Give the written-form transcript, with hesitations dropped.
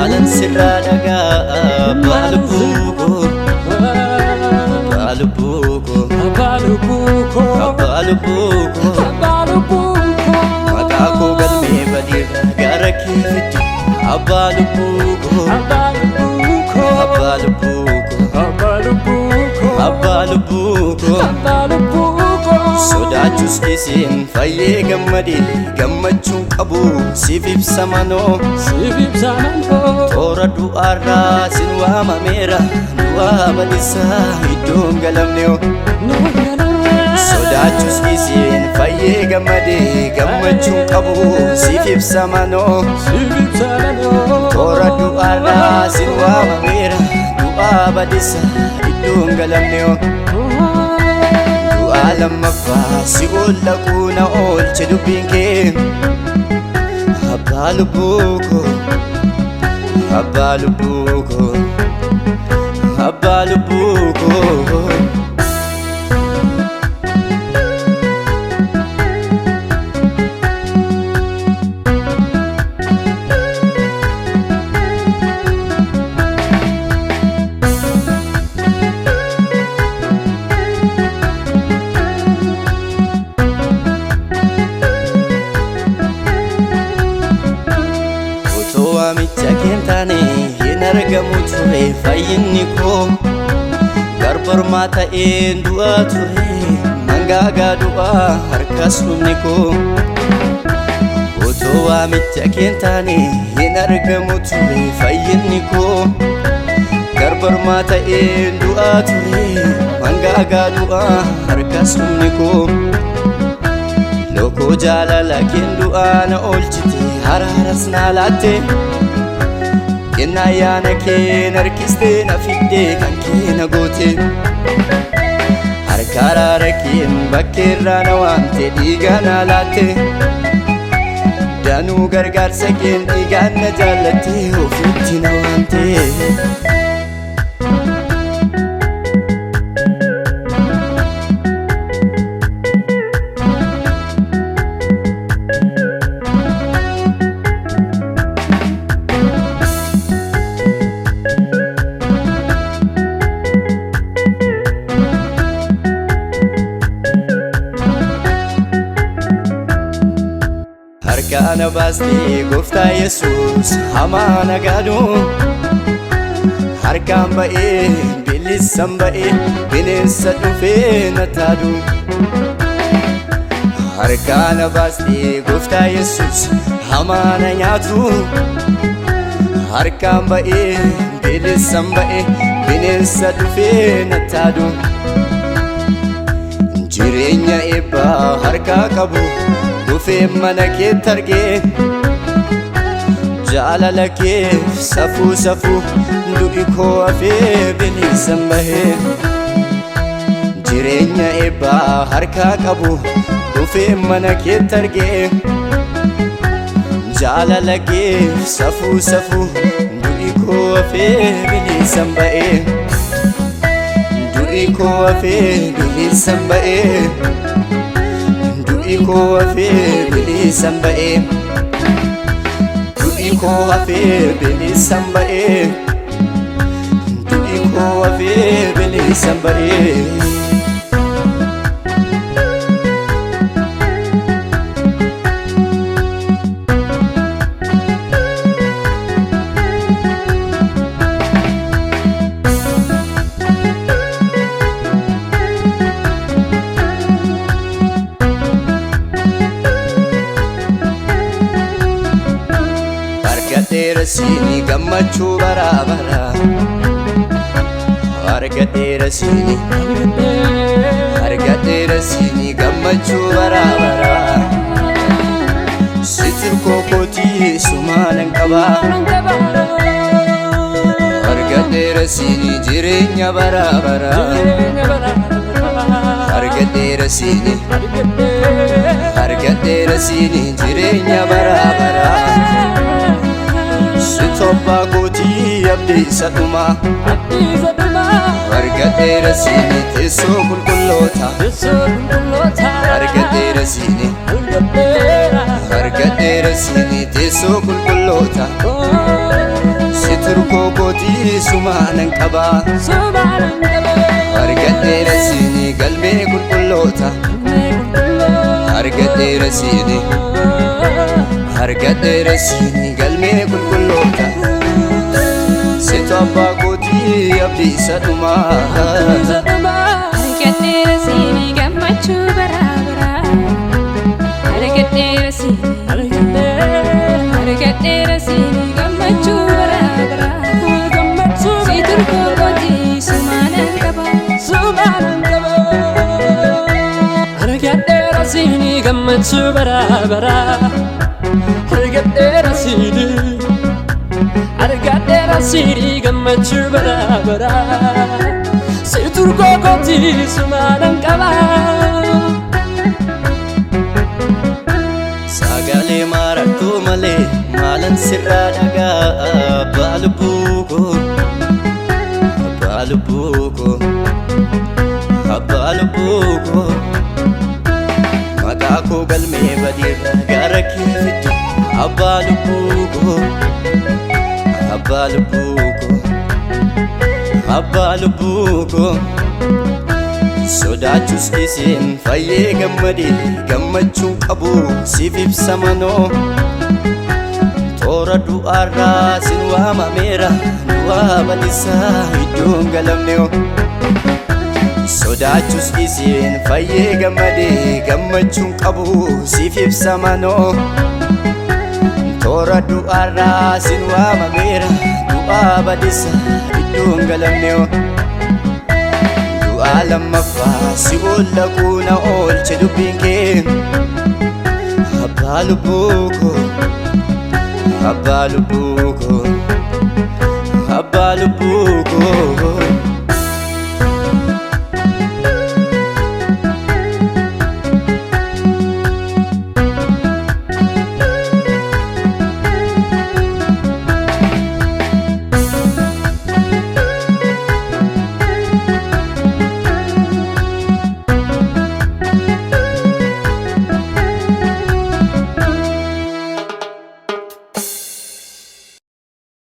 Maalan sirraa dhagaa Abaalubuuko Abaalubuuko Abaalubuuko maqaa koo galmee badeera gara kee fiddu Abaalubuuko Abaalubuuko Abaalubuuko sodaachus dhiiseen fayyee gammadee gammachuun qabu siif ibsa manoo toora du'aarraa sin waamameera du'aa badisaa iddoon galamneoo sodaachus dhiiseen fayyee gammadee gammachuun qabu siif ibsa manoo toora du'aarraa sin waamameera du'aa badisaa iddoon galamneoo lammaffaa si oolaquu na oolche dubbiin kee Abaalubuuko Abaalubuuko Abaalubuuko waamicha keentaane hin argamu ture fayyinni koo garbarmaa ta'een du'aa ture mangaagaa du'aa harkas dhumni koo otoo waamicha keentaane hin argamu ture fayyinni koo garbarmaa ta'een du'aa ture mangaagaa du'aa harkas dhumni koo lokoo jaalala keen du'aa na oolchite haraaras naa laatte kenna ayyaana keen harkistee na fiddee kan kee na goote harka araara keen bakkeerraa na waamte dhiigaa naa laatte danuu gargaarsa keen dhiigaan na jaallatte ofitti na waamte harkaana baastee gooftaa Yesuus hamaa nagaadu harkaan ba'ee bilisan ba'ee bineensa dhufee na taadu harkaana baastee gooftaa Yesuus hamaa na nyaatu harkaan ba'ee bilisan ba'ee bineensa dhufee na taadu jireenya eebbaa harkaa qabu dhufee mana keetti argee jaalala keef safuu safuu du'i koo hafee bilisan bahee jireenya eebbaa harkaa qabu dhufee mana keetti argee jaalala keef safuu safuu du'i koo hafee bilisan bahee du'i koo hafee bilisan bahee du'i koo hafee bilisan ba'ee du'i koo hafee bilisan ba'ee du'i koo hafee bilisan ba'ee argadheera siini gammachuu baraabara argadheera siini gammachuu baraabara sitir kookootii sumaanan qabaa argadheera siini jireenya baraabara argadheera siini jireenya baraabara sitoppa gootii abdiisa dhumaa argadheera siini teessoo qulqulloota argadheera siini teessoo qulqulloota turkoo kootii sumaanan qaba argadheera siinii galmee qulqulloota argadheera siinii galmee qulqulloota seetu abbaa kootii abdii isa dhumaa argadheera siinii gammachuu baraa baraa argadheera siinii gammachuu baraa baraa si turkoo kootii sumaanan qaba argadheera siinii gammachuu baraa baraa argadheera siinii gammachuu baraa baraa si turkoo kootii sumaanan qaba sagalee marattuu malee maalan sirraa dhagaa abbaa lubbuu koo maqaa koo galmee badiirra gara kee fiddu abbaa lubbuu koo sodaachuus dhiiseen fayyee gammadee gammachuun qabu siif ibsa manoo toora du'aarraa sin waamameera du'aa badisaa iddoon galamneo sodaachuus dhiiseen fayyee gammadee gammachuun qabu siif ibsa manoo toora du'aarraa sin waamameera du'aa badisaa iddoon galamneo du'aa lammaffaa si oolaquu na oolche dubbiin kee abbaa lubbuu koo abbaa lubbuu koo